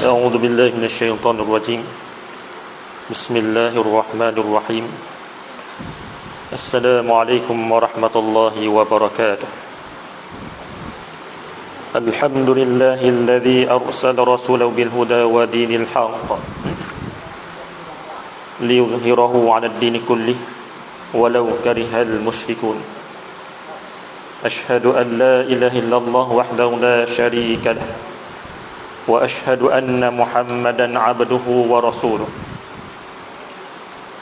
أعوذ بالله من الشيطان الرجيم بسم الله الرحمن الرحيم السلام عليكم ورحمة الله وبركاته الحمد لله الذي أرسل رسوله بالهدى ودين الحق ليظهره على الدين كله ولو كره المشركون أشهد أن لا إله إلا الله وحده لا شريك له وأشهد أن محمدا عبده ورسوله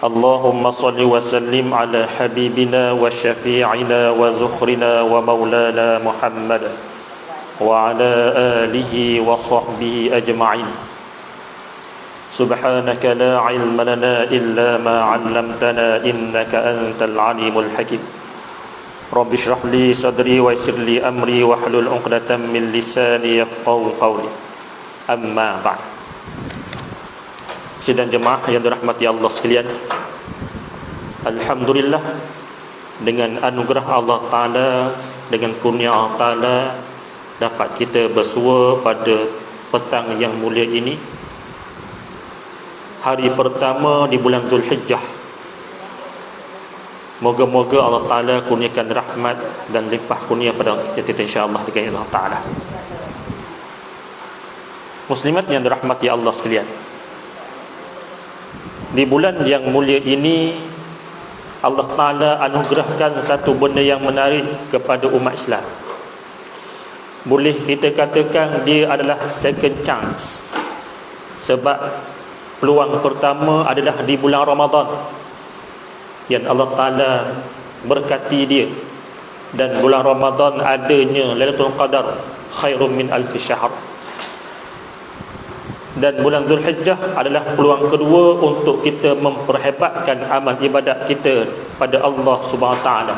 اللهم صل وسلم على حبيبنا وشفيعنا وزخرنا ومولانا محمد وعلى آله وصحبه أجمعين سبحانك لا علم لنا إلا ما علمتنا إنك أنت العليم الحكيم رب اشرح لي صدري ويسر لي أمري واحلل عقدة من لساني يفقهوا قولي Amma ba'd. Sidang jemaah yang dirahmati Allah sekalian, alhamdulillah, dengan anugerah Allah Ta'ala, dengan kurnia Allah Ta'ala, dapat kita bersua pada petang yang mulia ini, hari pertama di bulan Dhul Hijjah. Moga-moga Allah Ta'ala kurniakan rahmat dan limpah kurnia pada kita insya-Allah dengan Allah Ta'ala. Muslimat yang dirahmati Allah sekalian, di bulan yang mulia ini Allah Ta'ala anugerahkan satu benda yang menarik kepada umat Islam. Boleh kita katakan dia adalah second chance, sebab peluang pertama adalah di bulan Ramadan yang Allah Ta'ala berkati dia, dan bulan Ramadan adanya Lailatul Qadar khairum min alfi syahr. Dan bulan Dhul Hijjah adalah peluang kedua untuk kita memperhebatkan amal ibadat kita pada Allah Subhanahu Wa Taala,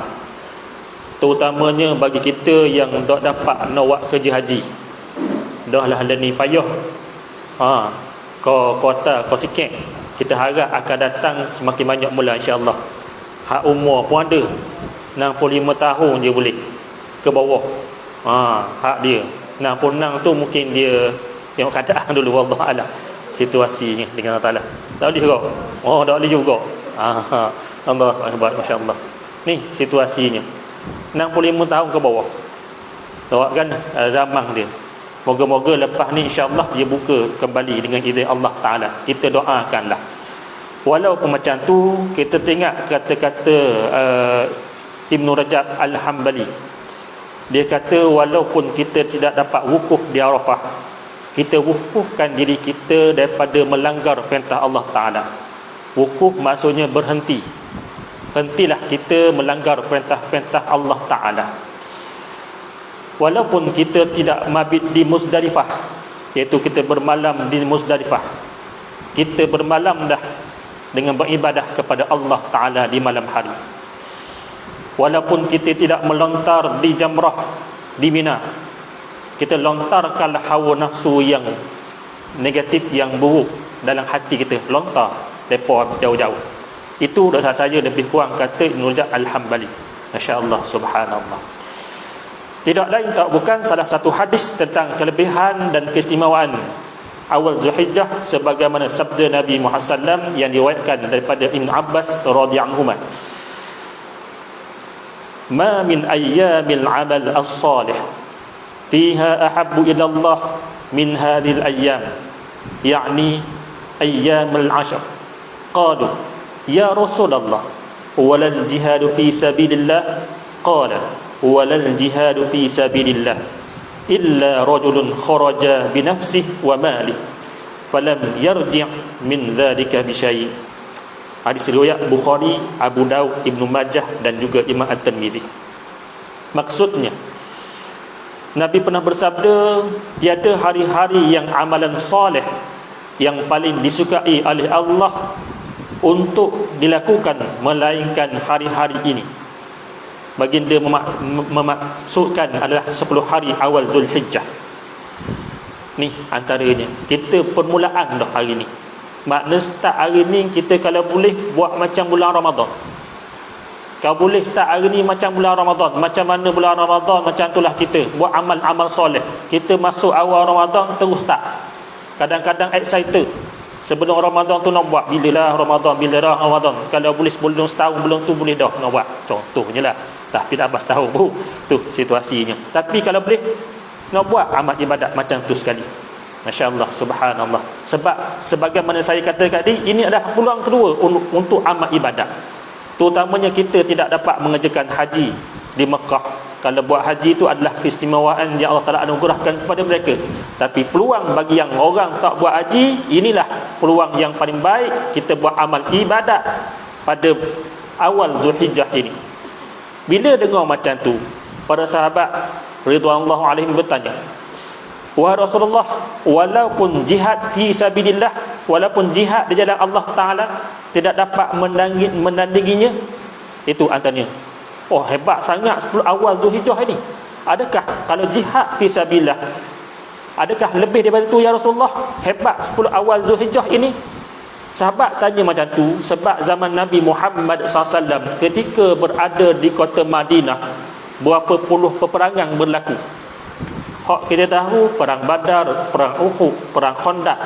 terutamanya bagi kita yang tak dapat nak buat kerja haji. Dah lah ni payah, kau kota kau sikit, kita harap akan datang semakin banyak mula insya-Allah. Hak umur pun ada 65 tahun je boleh ke bawah. Hak dia 66 tu mungkin dia tengok keadaan dulu, wallah alam situasinya dengan Allah Ta'ala. Tak boleh juga. Tak boleh juga. Allah Akbar, masya-Allah. Ni situasinya 65 tahun ke bawah. Tengok kan zaman dia. Moga-moga lepas ni insya-Allah dia buka kembali dengan izin Allah Ta'ala. Kita doakanlah. Walaupun macam tu, kita tengok kata-kata Ibn Rajab Al-Hambali. Dia kata walaupun kita tidak dapat wukuf di Arafah, kita wukufkan diri kita daripada melanggar perintah Allah Ta'ala. Wukuf maksudnya berhenti. Hentilah kita melanggar perintah-perintah Allah Ta'ala. Walaupun kita tidak mabit di Muzdalifah, iaitu kita bermalam di Muzdalifah, kita bermalam dah dengan beribadah kepada Allah Ta'ala di malam hari. Walaupun kita tidak melontar di Jamrah di Mina, kita lontarkanlah hawa nafsu yang negatif, yang buruk dalam hati kita, lontar depa jauh-jauh. Itu dosa saja lebih kurang, kata Ibn Rajab Al-Hambali. Masya-Allah, subhanallah. Tidak lain tak bukan salah satu hadis tentang kelebihan dan keistimewaan awal Zulhijjah, sebagaimana sabda Nabi Muhammad SAW yang diriwayatkan daripada Ibn Abbas radhiyallahu anhu, "Ma min ayyamil amal as-salih fiha ahabbu ila Allah min hadhil ayyam, yakni ayyamul ashr." Qalu ya Rasulullah, walal jihadu fi sabilillah? Qala walal jihadu fi sabilillah illa rajulun kharaja bi nafsihi wa malihi falam yarji' min dhalika bi syai'. Hadis riwayat Bukhari, Abu Daud, Ibnu Majah dan juga Imam At-Tirmizi. Maksudnya, Nabi pernah bersabda, tiada hari-hari yang amalan soleh yang paling disukai oleh Allah untuk dilakukan melainkan hari-hari ini. Baginda memaksudkan adalah 10 hari awal Dhul Hijjah. Ni antaranya. Kita permulaan dah hari ni. Makna start hari ni, kita kalau boleh buat macam bulan Ramadan. Kau boleh start hari ni macam bulan Ramadan. Macam mana bulan Ramadan, macam itulah kita buat amal-amal soleh. Kita masuk awal Ramadan terus start. Kadang-kadang excited sebelum Ramadan tu nak buat, bilalah Ramadan, bilalah Ramadan. Kalau boleh sebelum setahun belum tu boleh dah nak buat. Contohnya lah. Tapi dah lepas tahun pun tu situasinya. Tapi kalau boleh nak buat amal ibadat macam tu sekali. Masya-Allah, subhanallah. Sebab sebagaimana saya kata tadi, ini adalah peluang kedua untuk amal ibadat. Terutamanya kita tidak dapat mengerjakan haji di Mekah. Kalau buat haji itu adalah keistimewaan yang Allah Ta'ala anugerahkan kepada mereka. Tapi peluang bagi yang orang tak buat haji, inilah peluang yang paling baik kita buat amal ibadat pada awal Zulhijjah ini. Bila dengar macam tu, para sahabat ridwanullah alaihim bertanya, wahai Rasulullah, walaupun jihad fi sabilillah, walaupun jihad di jalan Allah Ta'ala tidak dapat menandinginya, itu antaranya. Oh, hebat sangat 10 awal Zulhijjah ini. Adakah kalau jihad fi sabilillah, adakah lebih daripada itu ya Rasulullah? Hebat 10 awal Zulhijjah ini? Sahabat tanya macam tu sebab zaman Nabi Muhammad SAW ketika berada di kota Madinah, berapa puluh peperangan berlaku. Hak kita tahu perang Badar, perang Uhud, perang Khandaq,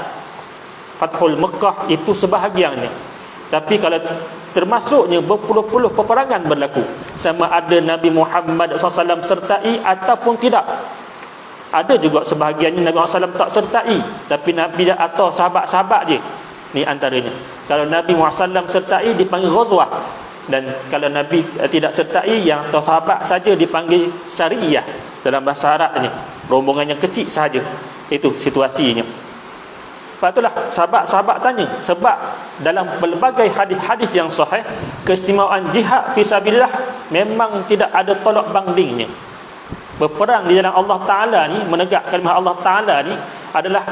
Fathul Mekah itu sebahagiannya. Tapi kalau termasuknya berpuluh-puluh peperangan berlaku, sama ada Nabi Muhammad SAW sertai ataupun tidak. Ada juga sebahagiannya Nabi Muhammad SAW tak sertai, tapi Nabi atau sahabat-sahabat je. Ni antaranya. Kalau Nabi Muhammad SAW sertai dipanggil ghazwah, dan kalau Nabi tidak sertai, yang atau sahabat saja dipanggil sariyah dalam bahasa Arabnya, rombongan yang kecil sahaja. Itu situasinya. Lepas itulah sahabat-sahabat tanya, sebab dalam pelbagai hadis-hadis yang sahih, keistimewaan jihad fi sabilillah memang tidak ada tolak bandingnya. Berperang di jalan Allah Ta'ala ni, menegak kalimah Allah Ta'ala ni adalah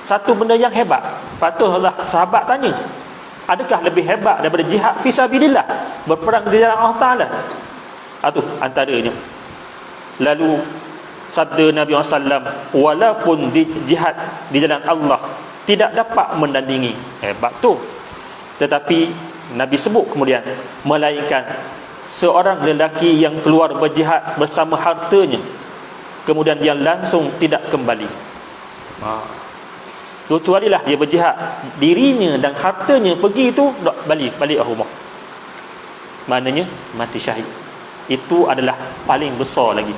satu benda yang hebat. Patutlah sahabat tanya, adakah lebih hebat daripada jihad fi sabilillah, berperang di jalan Allah Ta'ala? Itu antaranya. Lalu sabda Nabi SAW, walaupun jihad di jalan Allah tidak dapat menandingi, hebat tu. Tetapi Nabi sebut kemudian, melainkan seorang lelaki yang keluar berjihad bersama hartanya, kemudian dia langsung tidak kembali. Kecualilah dia berjihad, dirinya dan hartanya pergi itu balik rumah, maknanya mati syahid. Itu adalah paling besar lagi.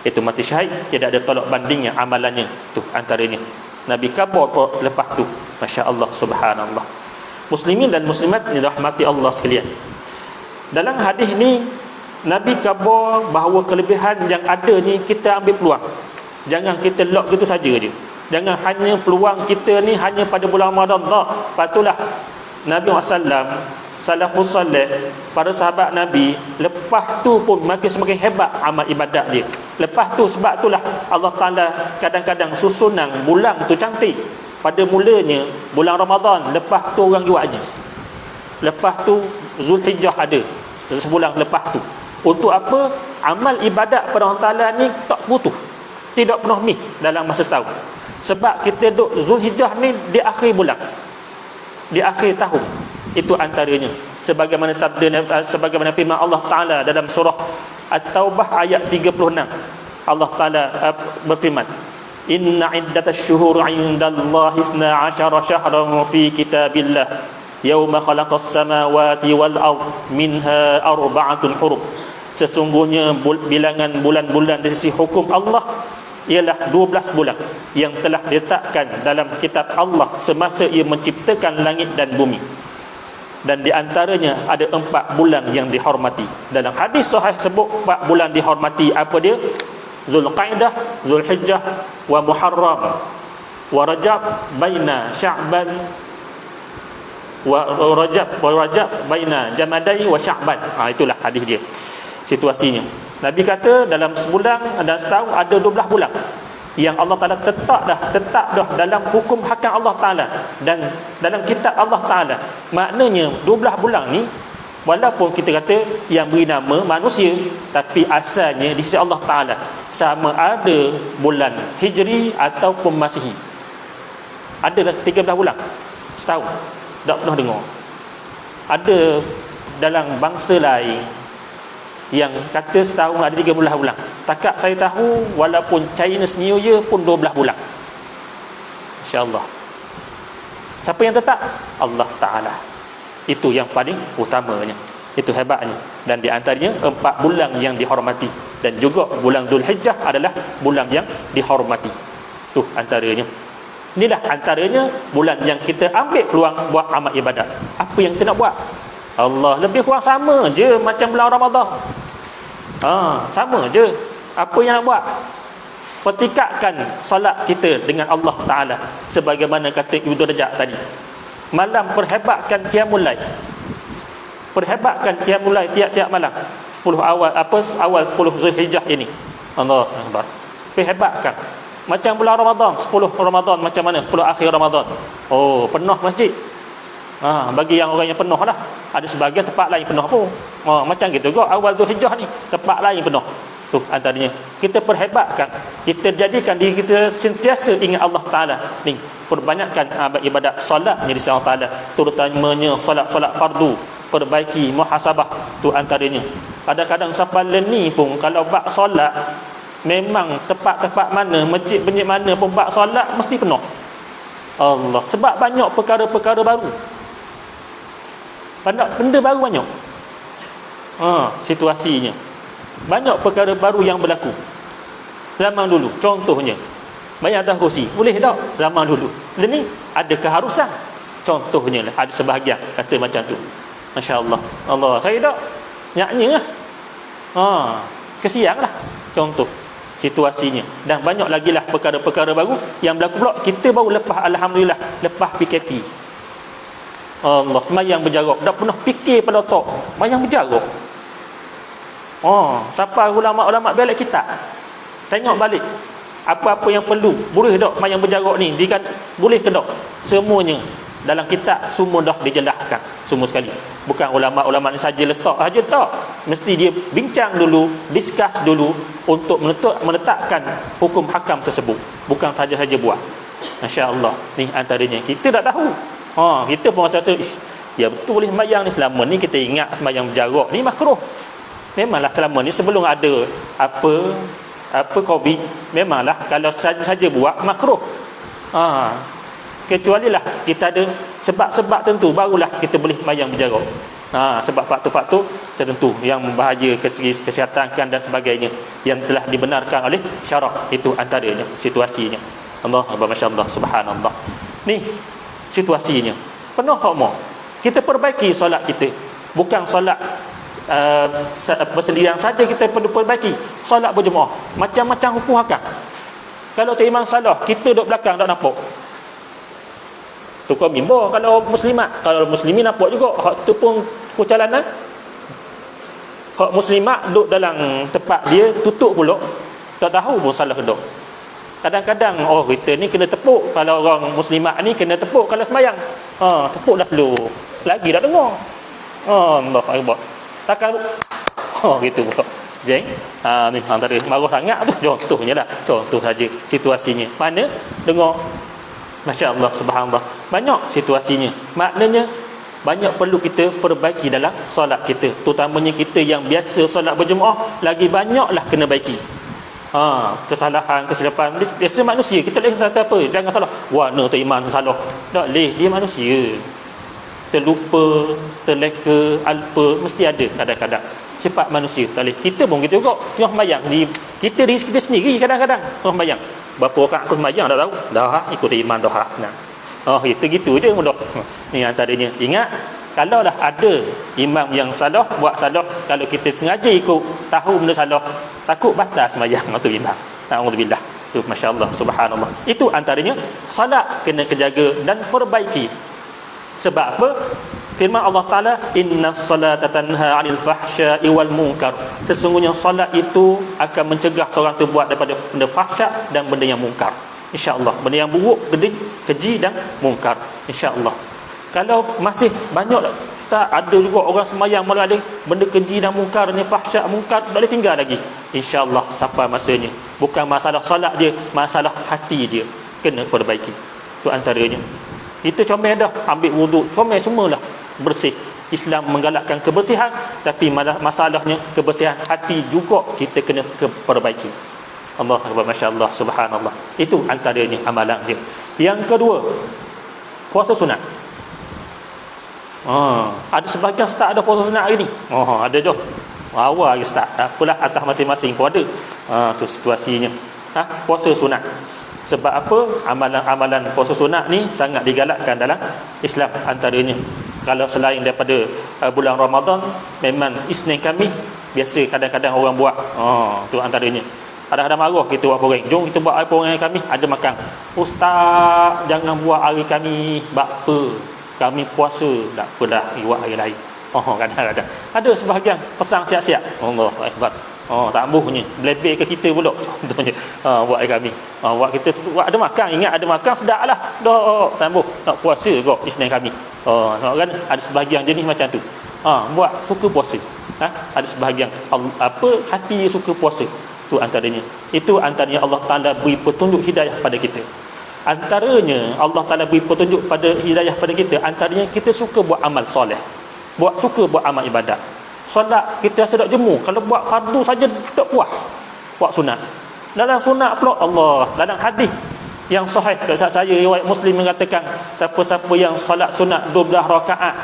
Itu mati syahid, tidak ada tolak bandingnya amalannya. Tu antaranya Nabi kabar lepas tu. Masya Allah, subhanallah. Muslimin dan muslimat ni rahmati Allah sekalian, dalam hadis ni Nabi kabar bahawa kelebihan yang ada ni kita ambil peluang. Jangan kita lock gitu saja je. Jangan hanya peluang kita ni hanya pada bulan Ramadan. Tak. Patulah Nabi SAW, salafus salih, para sahabat Nabi, lepas tu pun semakin hebat amal ibadat dia. Lepas tu, sebab itulah Allah Ta'ala kadang-kadang susunan bulan tu cantik. Pada mulanya bulan Ramadan, lepas tu orang jual haji, lepas tu Zulhijjah ada sebulan lepas tu. Untuk apa? Amal ibadat pada Allah Ta'ala ni tak putus, tidak pernah miss dalam masa setahun. Sebab kita duduk Zulhijjah ni di akhir bulan, di akhir tahun. Itu antaranya. Sebagaimana sebagaimana firman Allah Ta'ala dalam surah At-Taubah ayat 36. Allah Ta'ala berfirman, inna iddatash syuhuri 'indallahi 12 syahran fi kitabillah yauma khalaqas samawati wal ard minha arba'atun hurum. Sesungguhnya bilangan bulan-bulan di sisi hukum Allah ialah 12 bulan yang telah diletakkan dalam kitab Allah semasa ia menciptakan langit dan bumi. Dan di antaranya ada 4 bulan yang dihormati. Dalam hadis sahih sebut 4 bulan dihormati. Apa dia? Zulqaidah, Zulhijjah, wa Muharram, wa Rajab, baina Sya'ban, wa Rajab baina Jamadai wa Sya'ban. Itulah hadis dia, situasinya. Nabi kata dalam sebulan dan setahun ada 12 bulan yang Allah Ta'ala tetap dah dalam hukum hakam Allah Ta'ala dan dalam kitab Allah Ta'ala. Maknanya 12 bulan ni, walaupun kita kata yang beri nama manusia, tapi asalnya di sisi Allah Ta'ala sama ada bulan Hijri ataupun Masihi. Ada 13 bulan setahun, tak pernah dengar. Ada dalam bangsa lain yang kata setahun ada 13 bulan. Setakat saya tahu, walaupun Chinese New Year pun 12 bulan. InsyaAllah. Siapa yang tetap? Allah Ta'ala. Itu yang paling utamanya. Itu hebatnya. Dan di antaranya 4 bulan yang dihormati. Dan juga bulan Zulhijjah adalah bulan yang dihormati. Tu antaranya. Inilah antaranya bulan yang kita ambil peluang buat amal ibadat. Apa yang kita nak buat? Allah, lebih kurang sama je macam bulan Ramadan. Sama je. Apa yang nak buat? Pertikatkan solat kita dengan Allah Ta'ala. Sebagaimana kata Ibnu Rajab tadi. Malam perhebatkan qiyamul lail. Perhebatkan qiyamul lail tiap-tiap malam. 10 awal 10 Zulhijjah ini. Allahu Akbar. Perhebatkan. Macam bulan Ramadan, 10 Ramadan macam mana? 10 akhir Ramadan. Oh, penuh masjid. Bagi yang orang yang penuh lah. Ada sebahagian tempat lain penuh pun. Macam gitu juga awal Zulhijjah ni, tempat lain penuh. Tu antaranya. Kita perhebatkan, kita jadikan diri kita sentiasa ingat Allah Ta'ala. Ni, perbanyakkan ibadat solat ni di sisi Allah Ta'ala, terutamanya solat-solat fardu. Perbaiki muhasabah, tu antaranya. Kadang-kadang sampai ni pun kalau bab solat, memang tempat-tempat mana, masjid mana pun bab solat mesti penuh. Allah, sebab banyak perkara-perkara baru. Benda baru banyak. Situasinya. Banyak perkara baru yang berlaku. Zaman dulu, contohnya, bayar atas kursi, boleh tak? Zaman dulu. Dan ni ada keharusan. Contohnya lah, ada sebahagian kata macam tu. Masya Allah. Allah, saya tak nyaknya lah. Kesian lah. Contoh situasinya. Dan banyak lagi lah perkara-perkara baru yang berlaku pula. Kita baru lepas, Alhamdulillah, lepas PKP. Allah, mayang berjarak. Dah pernah fikir pada otak, mayang berjarak. Siapa ulama-ulama belak kita, tengok balik apa-apa yang perlu. Boleh tak mayang berjarak ni? Boleh ke tak? Semuanya dalam kitab semua dah dijelaskan semua sekali. Bukan ulama-ulama ni saja letak aja tak. Mesti dia bincang dulu, discuss dulu untuk menetapkan hukum hakam tersebut. Bukan saja-saja buat. Masya-Allah. Ni antaranya kita tak tahu. Kita pun rasa ya betul boleh sembahyang ni. Selama ni kita ingat sembahyang berjarak ni makruh. Memanglah selama ni sebelum ada apa Covid, memanglah kalau saja-saja buat makruh. Kecuali lah kita ada sebab-sebab tentu, barulah kita boleh sembahyang berjarak. Sebab faktor-faktor tertentu yang membahaya kesihatan dan sebagainya yang telah dibenarkan oleh syarak. Itu antaranya situasinya. Allah, masya-Allah, subhanallah. Ni situasinya. Penuh semua. Kita perbaiki solat kita. Bukan solat bersendirian saja kita perlu perbaiki. Solat berjemaah macam-macam hukum hakam. Kalau tak imam salah, kita duduk belakang tak nampak. Tukar mimbar kalau muslimat. Kalau muslimin nampak juga. Hak tu pun perjalanan. Hak muslimat duduk dalam tempat dia, tutup pula, tak tahu pun salah ke tak. Kadang-kadang kita ni kena tepuk. Kalau orang muslimat ni kena tepuk kalau sembahyang. Tepuklah dulu. Lagi dah dengar. Allah Akbar. Takkan gitu pula. Jeng. Ni antara marah sangat tu contohnya lah. Contoh saja situasinya. Mana dengar. Masya-Allah, subhanallah. Banyak situasinya. Maknanya banyak perlu kita perbaiki dalam solat kita. Terutamanya kita yang biasa solat berjemaah, lagi banyaklah kena baiki. Kesalahan, kesilapan biasa manusia. Kita boleh kata apa? Jangan salah. Warna tu iman salah. Tak boleh, dia manusia. Terlupa, terleka, alpa, mesti ada kadang-kadang. Sifat manusia, tak boleh. Kita pun gitu juga. Tengah sembahyang, kita diri kita sendiri kadang-kadang tengah sembahyang. Berapa orang aku sembahyang tak tahu. Dah ikut iman dah. Kita gitu je mudah. Ni antaranya. Ingat, kalau dah ada imam yang salah, buat salah, kalau kita sengaja ikut, tahu benda salah, takut batal sembahyang tu imam. Na'udzubillah. Tu masya-Allah, subhanallah. Itu antaranya solat kena kejaga dan perbaiki. Sebab apa? Firman Allah Ta'ala, innas salata tanha 'anil fahsya'i wal munkar. Sesungguhnya solat itu akan mencegah seorang tu buat daripada benda fahsya' dan benda yang munkar. Insya-Allah, benda yang buruk, keji dan munkar. Insya-Allah. Kalau masih banyak Ustaz, ada juga orang sembahyang malah ada benda keji dan munkar ni, fahsya' munkar, tak boleh tinggal lagi. Insya-Allah sampai masanya. Bukan masalah solat dia, masalah hati dia kena perbaiki. Itu antaranya. Kita comel dah, ambil wuduk, comel semualah bersih. Islam menggalakkan kebersihan, tapi masalahnya kebersihan hati juga kita kena perbaiki. Allah Akbar, masya-Allah, subhanallah. Itu antaranya amalan dia. Yang kedua, puasa sunat. Ada sebahagian start ada puasa sunat hari ni. Ada je. Awal lagi start. Apalah, atas masing-masing pun ada. Tu situasinya. Puasa sunat. Sebab apa? Amalan-amalan puasa sunat ni sangat digalakkan dalam Islam. Antaranya, kalau selain daripada bulan Ramadan, memang Isnin Khamis biasa kadang-kadang orang buat. Tu antaranya. Kadang-kadang marah kita buat poreng. Jom kita buat hari poreng Khamis, ada makan. Ustaz, jangan buat hari Khamis. Apa? Kami puasa. Tak apalah, buat hari lain. Kadang-kadang ada sebahagian pesang siap-siap. Allah Akbar. Tak ambuhnya. Belebih ke kita pula. Contohnya buat hari Khamis. Buat kita buat ada makan. Ingat ada makan, sedap lah. Dah tak ambuh. Nak puasa kau Isnin Khamis. Kan ada sebahagian jenis macam tu. Buat suka puasa. Ada sebahagian hati suka puasa. Tu antaranya. Itu antaranya Allah Ta'ala beri petunjuk hidayah pada kita. Antaranya Allah Ta'ala beri petunjuk pada hidayah pada kita, antaranya kita suka buat amal soleh, suka buat amal ibadat. Solat kita rasa tak jemu. Kalau buat fardu saja tak puas. Buat sunat. Dalam sunat pula Allah, dalam hadis yang sahih dekat saya riwayat Muslim mengatakan, siapa-siapa yang solat sunat 12 rakaat,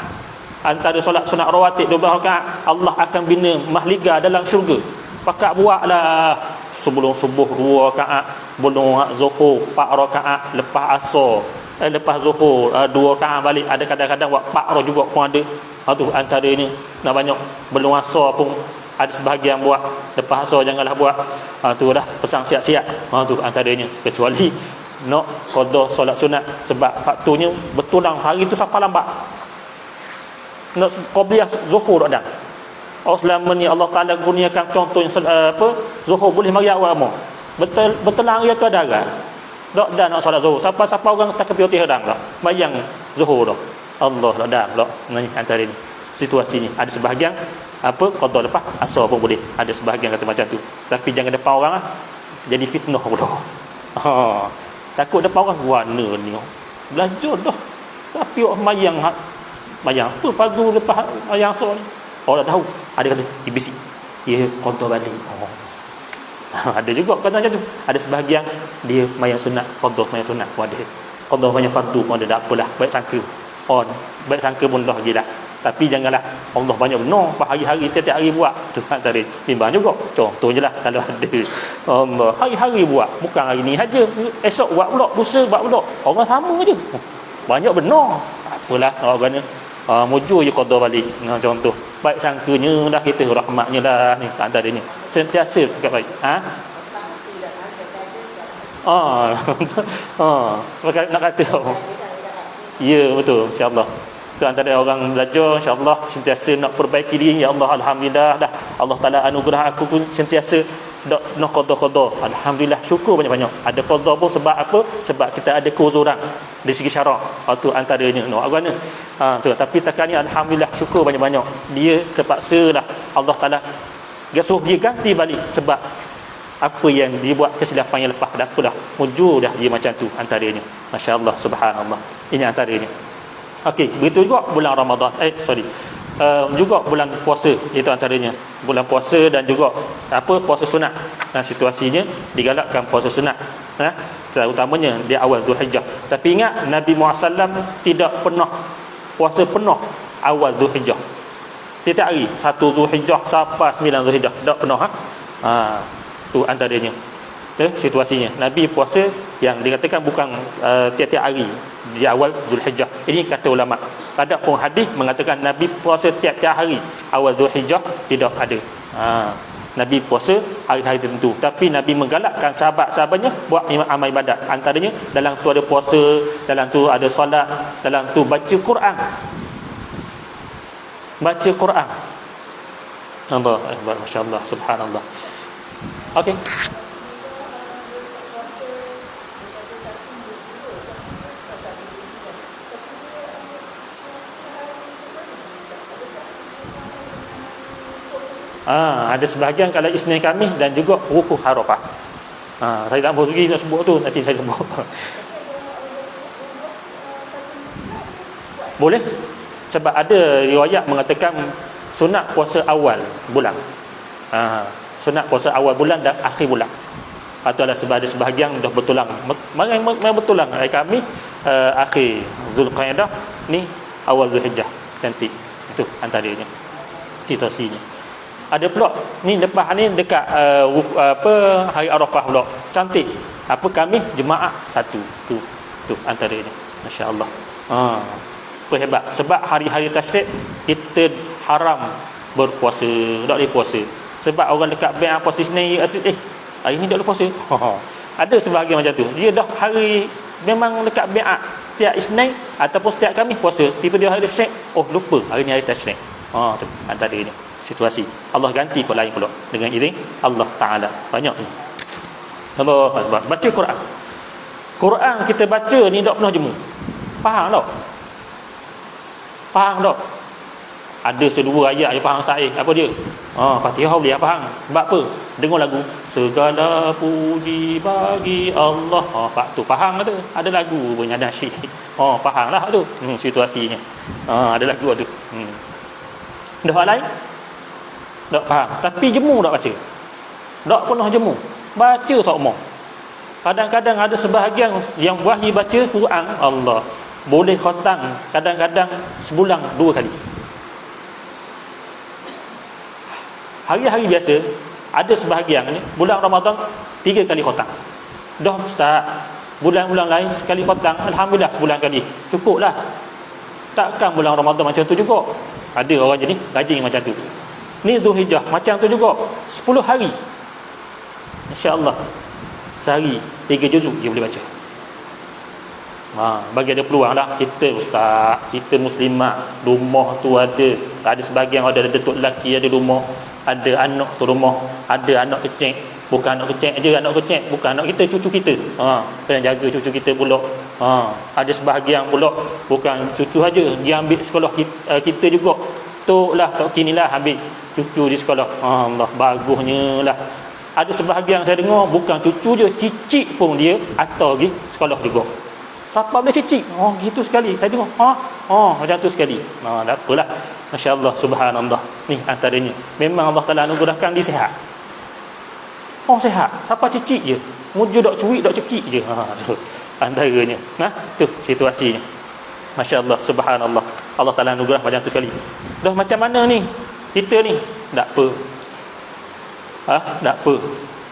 antara solat sunat rawatib 12 rakaat, Allah akan bina mahliga dalam syurga. Pakat buatlah sebelum subuh 2 rakaat, sebelum zuhur 4 rakaat, lepas asar lepas zuhur 2 rakaat balik. Ada kadang-kadang buat 4 juga pun ada. Tu antaranya. Nak banyak belum asar pun ada sebahagian buat. Lepas asar janganlah buat. Tu dah pesan siap-siap. Tu antaranya. Kecuali nak qada solat sunat, sebab faktornya bertulang hari tu sampai lambat. Nak qabliyah zuhur tak ada. Selama ni Allah Ta'ala kurniakan contoh yang zuhur boleh mari awal mu. Betelang dia ke darat. Tak dah nak solat zuhur. Siapa-siapa orang takbir ihram dah. Bayang zuhur dah. Allah tak dah pula. Ni antara ni situasinya. Ada sebahagian qada lepas asar pun boleh. Ada sebahagian kata macam tu. Tapi jangan depan orang jadi fitnah pula. Takut depan orang warna ni. Belajar dah. Tapi mayang apa fardu lepas yang asar ni. Orang tak tahu. Ada kata ibisi. Dia qada balik. Ada juga kata macam tu. Ada sebahagian dia mayang sunat, qada mayang sunat pun ada. Qada mayang fardu pun ada. Tak apalah, baik sangka. Baik sangka pun dah gila. Tapi janganlah Allah banyak benar hari-hari tiap-tiap hari buat. Tu antara bimbang juga. Contohnya lah kalau ada Allah hari-hari buat, bukan hari ni saja. Esok buat pula, lusa buat pula. Orang sama je. Banyak benar. Apalah orang ni mujur je qada balik. Contoh baik sangkanya dah kita rahmatnya lah ni antaranya. Sentiasa cakap baik. Nak kata ya betul, insya-Allah. Tu antara orang belajar, insya-Allah sentiasa nak perbaiki diri. Ya Allah, alhamdulillah dah Allah Taala anugerah aku pun sentiasa nak qada. Alhamdulillah, syukur banyak-banyak. Ada qada pun sebab apa? Sebab kita ada keuzuran dari segi syarak. Tu antaranya no agama. Tu tapi takat ni alhamdulillah syukur banyak-banyak. Dia terpaksalah Allah Taala suruh dia ganti balik sebab apa yang dia buat kesilapan yang lepas. Dah apalah, mujur dah dia macam tu antaranya. Masya-Allah, subhanallah. Ini antaranya. Okey, begitu juga bulan Ramadan. Juga bulan puasa, itu antaranya. Bulan puasa dan juga puasa sunat. Situasinya digalakkan puasa sunat. Terutamanya di awal Zulhijjah. Tapi ingat Nabi Muhammad SAW tidak pernah puasa penuh awal Zulhijjah. Tiap hari 1 Zulhijjah sampai 9 Zulhijjah. Tak pernah. Tu antaranya. Tu situasinya. Nabi puasa yang dikatakan bukan tiap-tiap hari di awal Zulhijjah. Ini kata ulama. Ada pun hadis mengatakan Nabi puasa tiap-tiap hari awal Zulhijjah, tidak ada. Nabi puasa hari-hari tertentu, tapi Nabi menggalakkan sahabat-sahabatnya buat amal ibadat. Antaranya dalam tu ada puasa, dalam tu ada solat, dalam tu baca Quran. Baca Quran. Allah Akbar, masya-Allah, subhanallah. Okey. Ada sebahagian kalau Isnin Khamis dan juga Wukuf Arafah. Saya tak mahu nak sebut tu, nanti saya sebut. Boleh? Sebab ada riwayat mengatakan sunat puasa awal bulan. Sunat puasa awal bulan dan akhir bulan. atau ada sebahagian dah bertulang. Memang bertulang kami akhir Zulqa'dah ni awal Zulhijjah. Cantik. Itu antaranya. Situasinya. Ada pula ni lepas ni dekat hari Arafah pula. Cantik. Kami jemaah satu. Tu antaranya. Masya-Allah. Hebat. Sebab hari-hari tasyrik kita haram berpuasa, tak boleh puasa. Sebab orang dekat bank puasa Isnin hari ni tak boleh puasa. Ada sebahagian macam tu. Dia dah hari memang dekat bank setiap Isnin ataupun setiap Khamis puasa, tiba-tiba hari tasyrik, lupa hari ni hari tasyrik. Tu antaranya situasi. Allah ganti pun lain pula dengan izin Allah Taala. Banyak ni. Allahu Akbar. Baca Quran. Quran kita baca ni tak pernah jemu. Faham tak? Faham tak? Ada sedua ayat yang faham sahih. Apa dia? Fatihah boleh faham. Sebab apa? Dengar lagu segala puji bagi Allah. Pak tu faham tu. Ada lagu punya nasyid. Fahamlah tu. Situasinya. Ada lagu tu. Dah lain? Tak faham. Tapi jemu tak baca. Tak pernah jemu. Baca sokmo. Kadang-kadang ada sebahagian yang wahyi baca Quran Allah. Boleh khatam kadang-kadang sebulan 2 kali. Hari-hari biasa ada sebahagian ni bulan Ramadan 3 kali khatam. Dah ustaz, bulan-bulan lain sekali khatam, alhamdulillah sebulan kali. Cukuplah. Takkan bulan Ramadan macam tu juga. Ada orang jadi rajin macam tu. Ni Zulhijjah macam tu juga. 10 hari. Insya-Allah. Sehari 3 juzuk dia boleh baca. Bagi ada peluang dah kita ustaz, kita muslimat, rumah tu ada sebahagian ada datuk lelaki ada rumah, ada anak tu rumah, ada anak kecil, bukan anak kecil je, anak kecil bukan anak kita, cucu kita. Kena jaga cucu kita pula. Ada sebahagian pula bukan cucu aja, dia ambil sekolah kita juga. Toklah tok kinilah ambil cucu di sekolah. Allah bagusnya lah. Ada sebahagian saya dengar bukan cucu je, cicit pun dia atau pergi sekolah juga. Siapa boleh cicit? Gitu sekali. Saya tengok. Macam tu sekali. Tak apalah. Masya-Allah, subhanallah. Ni antaranya. Memang Allah Taala anugerahkan dia sihat. Sihat. Siapa cicit je. Muju dak cuik, dak cekik je. Tu antaranya. Tu situasinya. Masya-Allah, subhanallah. Allah Taala anugerah macam tu sekali. Dah macam mana ni? Kita ni tak apa. Tak apa.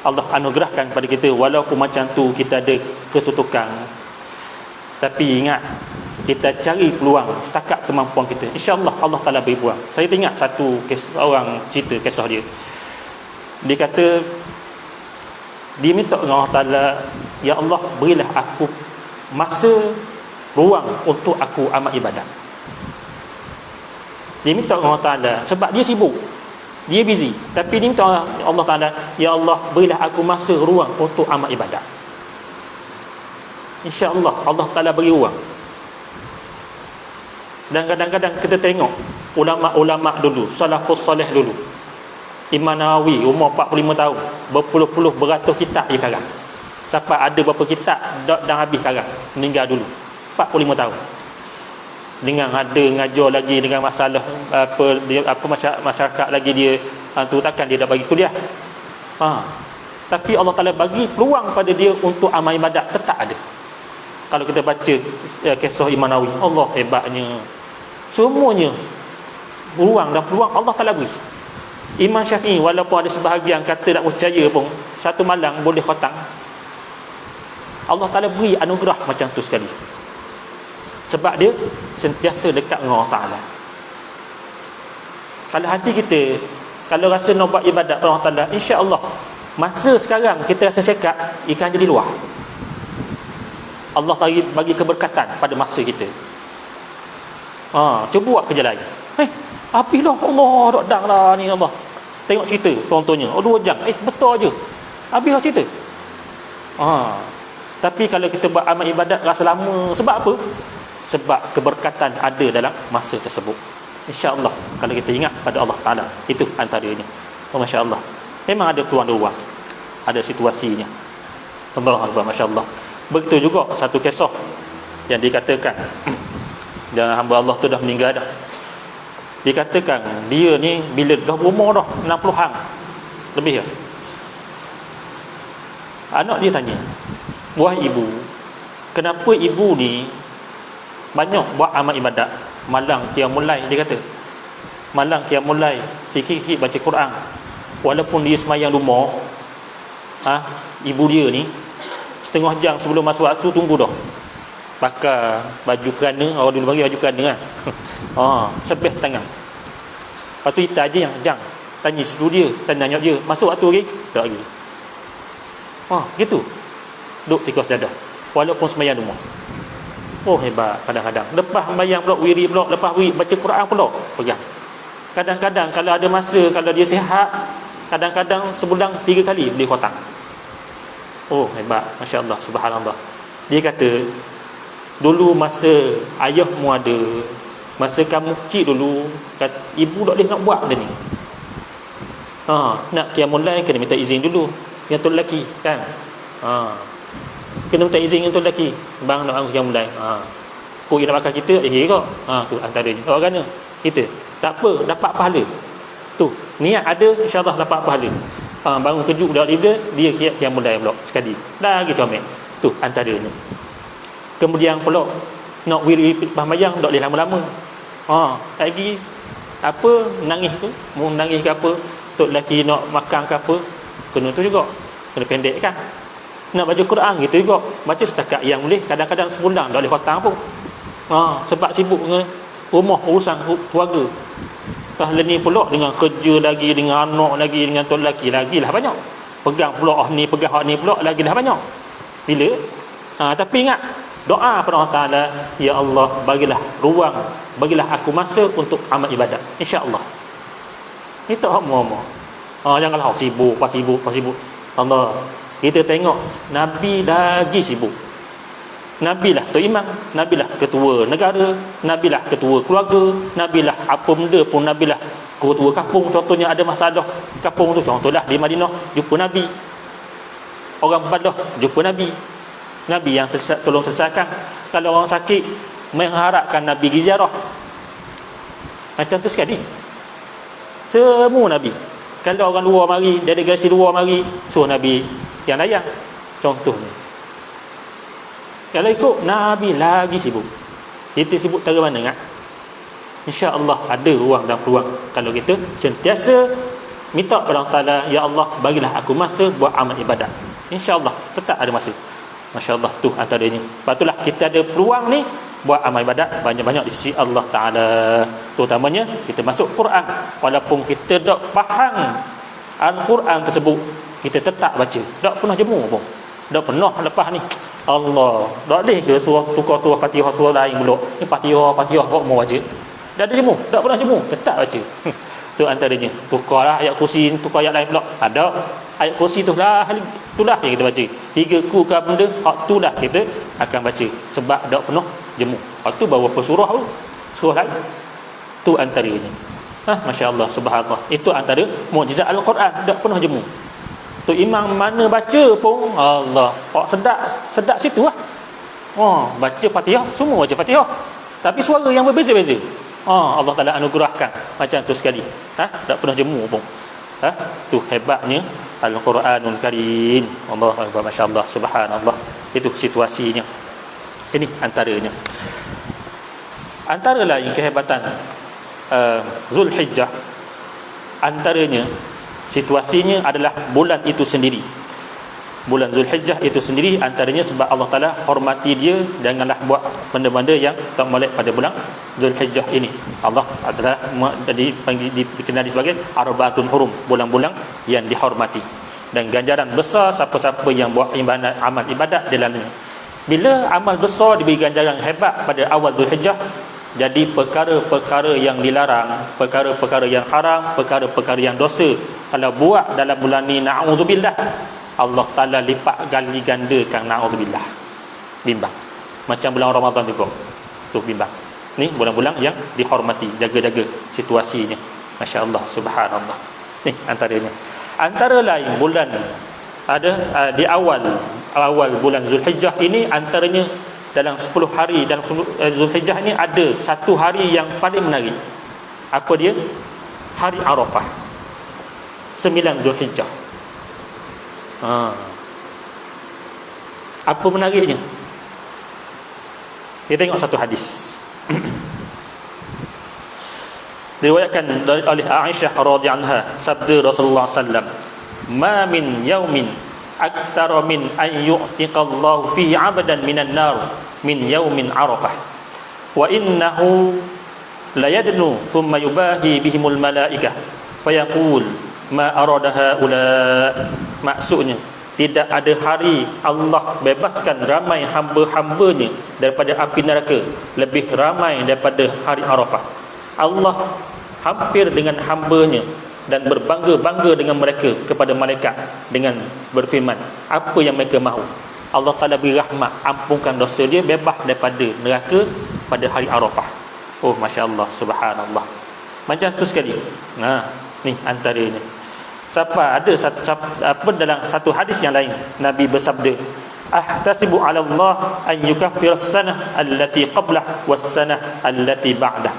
Allah anugerahkan kepada kita walaupun macam tu kita ada kesutukan. Tapi ingat, kita cari peluang setakat kemampuan kita. InsyaAllah Allah Ta'ala beri peluang. Saya teringat satu orang cerita kisah dia. Dia kata, dia minta dengan Allah Ta'ala, ya Allah berilah aku masa ruang untuk aku amal ibadat. Dia minta dengan Allah Ta'ala sebab dia sibuk, dia busy. Tapi dia minta Allah Ta'ala, ya Allah berilah aku masa ruang untuk amal ibadat. InsyaAllah Allah Ta'ala beri ruang. Dan kadang-kadang kita tengok ulama-ulama dulu, salafus salih dulu, Imam Nawawi umur 45 tahun, berpuluh-puluh beratus kitab dia karang. Sampai ada berapa kitab dah habis karang, meninggal dulu 45 tahun. Dengan ada ngajar lagi dengan masalah masyarakat lagi dia tu, takkan dia dah bagi kuliah. Tapi Allah Ta'ala bagi peluang pada dia untuk amal ibadat tetap ada. Kalau kita baca kisah Imam Nawawi, Allah hebatnya. Semuanya ruang dan peluang Allah Ta'ala beri. Imam Syafi'i walaupun ada sebahagian kata tak percaya pun, satu malam boleh khatam. Allah Ta'ala beri anugerah macam tu sekali. Sebab dia sentiasa dekat dengan Allah Ta'ala. Kalau hati kita, kalau rasa nak buat ibadat pada Allah Ta'ala, insya-Allah masa sekarang kita rasa sekat, ikan jadi luar. Allah bagi keberkatan pada masa kita. Cuba buat kerja lain. Apilah Allah dok dang lah ni Allah. Tengok cerita contohnya. 2 jam. Betul aje. Habis cerita. Tapi kalau kita buat amal ibadat rasa lama, sebab apa? Sebab keberkatan ada dalam masa tersebut. Insya-Allah kalau kita ingat pada Allah Taala, itu antaranya. Masya-Allah. Memang ada peluang-peluang. Ada situasinya. Allahu Akbar, masya-Allah. Begitu juga satu kisah yang dikatakan dan hamba Allah tu dah meninggal dah. Dikatakan dia ni bila dah berumur dah 60-an lebih ya. Anak dia tanya, "Wahai ibu, kenapa ibu ni banyak buat amal ibadat? Malang qiyamul lail," dia kata. Malang qiyamul lail, sikit-sikit baca Quran. Walaupun dia semayang rumah, ibu dia ni setengah jam sebelum masuk waktu tunggu dah. Pakai baju kerana, orang dulu bagi baju kerana kan. Sebeh tangan. Lepas tu kita aja yang jang. Tanya suruh dia, tanya dia, masuk waktu lagi? Tak lagi. Gitu. Duduk tikus dadah. Walaupun semayang rumah. Hebat kadang-kadang. Lepas sembahyang pula, wiri pula, lepas wiri baca Quran pula, pegang. Kadang-kadang kalau ada masa, kalau dia sihat, kadang-kadang sebulan 3 kali beli khotam. Hebat, masya-Allah, subhanallah. Dia kata, dulu masa ayahmu ada, masa kamu kecil dulu, ibu tak boleh nak buat benda ni. Nak qiyamul lail kena minta izin dulu dengan tok lelaki kan. Kena minta izin dengan tok lelaki, bang nak qiyamul lail. Kau yang nak makan kita dia kira kau. Tu antaranya. Orang kena kita tak apa, dapat pahala. Tu niat ada, insya-Allah dapat pahala. Bangun kejut dah dia qiyamul lail pula sekali. Dah lagi comel. Tu antaranya. Kemudian pula nak wiri sembahyang tak boleh lama-lama. Lagi apa nangis tu, mau nangis ke apa, tok lelaki nak makan ke apa, kena tu juga. Kena pendek kan. Nak baca Quran gitu juga. Baca setakat yang boleh, kadang-kadang sebulan tak boleh khatam pun. Sebab sibuk dengan rumah, urusan keluarga. Ni pula dengan kerja lagi, dengan anak lagi, dengan tok lelaki lagilah banyak. Pegang pula ni, pegang ni pula lagilah banyak. Bila? Tapi ingat doa pada Allah Ta'ala, ya Allah bagilah ruang, bagilah aku masa untuk amal ibadat, insya-Allah. Ni tak hak muamah. Janganlah sibuk, pas sibuk. Allah, kita tengok Nabi lagi sibuk. Nabilah tok imam, nabilah ketua negara, nabilah ketua keluarga, nabilah apa benda pun, nabilah ketua kampung. Contohnya ada masalah kampung tu, contohlah di Madinah jumpa Nabi, orang Badah jumpa Nabi yang tolong selesaikan. Kalau orang sakit mengharapkan Nabi pergi ziarah. Macam tu sekali. Semua Nabi. Kalau orang luar mari, delegasi luar mari, suruh Nabi yang layan. Contohnya. Kalau ikut Nabi lagi sibuk. Kita sibuk tara mana kan? InsyaAllah ada ruang dan peluang kalau kita sentiasa minta kepada Allah Ta'ala, ya Allah bagilah aku masa buat amal ibadat. InsyaAllah tetap ada masa. Masya Allah, tu antaranya. Lepas itulah kita ada peluang ni buat amal ibadat banyak-banyak di sisi Allah Ta'ala. Terutamanya kita masuk Quran. Walaupun kita tak faham Al-Quran tersebut, kita tetap baca. Tak pernah jemu pun. Tak pernah lepas ni Allah tak boleh ke tukar surah Fatihah surah lain pula. Ni Fatihah kok mau baca. Dah ada jemu, tak pernah jemu, tetap baca. Tu antaranya. Tukarlah ayat kursi, tukar ayat lain pula. Ada ayat kursi tu lah, itulah yang kita baca. 3 ku ke benda, hak tu lah kita akan baca. Sebab tak pernah jemu. Hak tu baru apa surah tu? Surah lain. Tu antaranya. Masya-Allah, subhanallah. Itu antara mukjizat Al-Quran, tak pernah jemu. Tu imam mana baca pun Allah, sedap situ lah. Baca Fatihah, semua baca Fatihah. Tapi suara yang berbeza-beza. Allah Ta'ala anugerahkan macam tu sekali. Tak pernah jemu pun. Tu hebatnya Al-Quranul Karim. Allahu akbar, masya-Allah, subhanallah. Itu situasinya. Ini antaranya. Antara lain kehebatan Zulhijjah, antaranya situasinya adalah bulan itu sendiri. Bulan Zulhijjah itu sendiri antaranya sebab Allah Ta'ala hormati dia, janganlah buat benda-benda yang tak molek pada bulan Zulhijjah ini. Allah adalah dikenali sebagai Arba'atun Hurum, bulan-bulan yang dihormati, dan ganjaran besar siapa-siapa yang buat ibadat, amal ibadat di dalamnya. Bila amal besar diberi ganjaran hebat pada awal Zulhijjah, jadi perkara-perkara yang dilarang, perkara-perkara yang haram, perkara-perkara yang dosa, kalau buat dalam bulan ni, na'udzubillah, Allah Ta'ala lipat gali gandakan, na'udzubillah. Bimbang. Macam bulan Ramadan juga. Tu bimbang. Ni bulan-bulan yang dihormati, jaga-jaga situasinya. Masya Allah, subhanallah. Ni antaranya. Antara lain bulan ada di awal bulan Zulhijjah ini, antaranya dalam 10 hari dalam Zulhijjah ni ada satu hari yang paling menarik. Apa dia? Hari Arafah, 9 Zulhijjah. Apa menariknya? Kita tengok satu hadis. Diriwayatkan oleh Aisyah radhiyallahu anha, sabda Rasulullah sallam, "Ma min yaumin aktsara min an yu'tiqallahu fihi 'abdan minan nar min yaumin Arafah wa innahu la yadnu thumma yubahi bihimul malaikah fayaqul ma arada haula." Maksudnya, tidak ada hari Allah bebaskan ramai hamba-hambanya daripada api neraka lebih ramai daripada hari Arafah. Allah hampir dengan hambanya dan berbangga-bangga dengan mereka kepada malaikat dengan berfirman, apa yang mereka mahu. Allah Ta'ala beri rahmat, ampunkan dosa dia, bebas daripada neraka pada hari Arafah. Oh, Masya Allah, Subhanallah. Macam tu sekali. Ni antaranya. Apa dalam satu hadis yang lain, Nabi bersabda, ahtasibu 'ala Allah an yukaffira as-sanah allati qablah was-sanah allati ba'dah.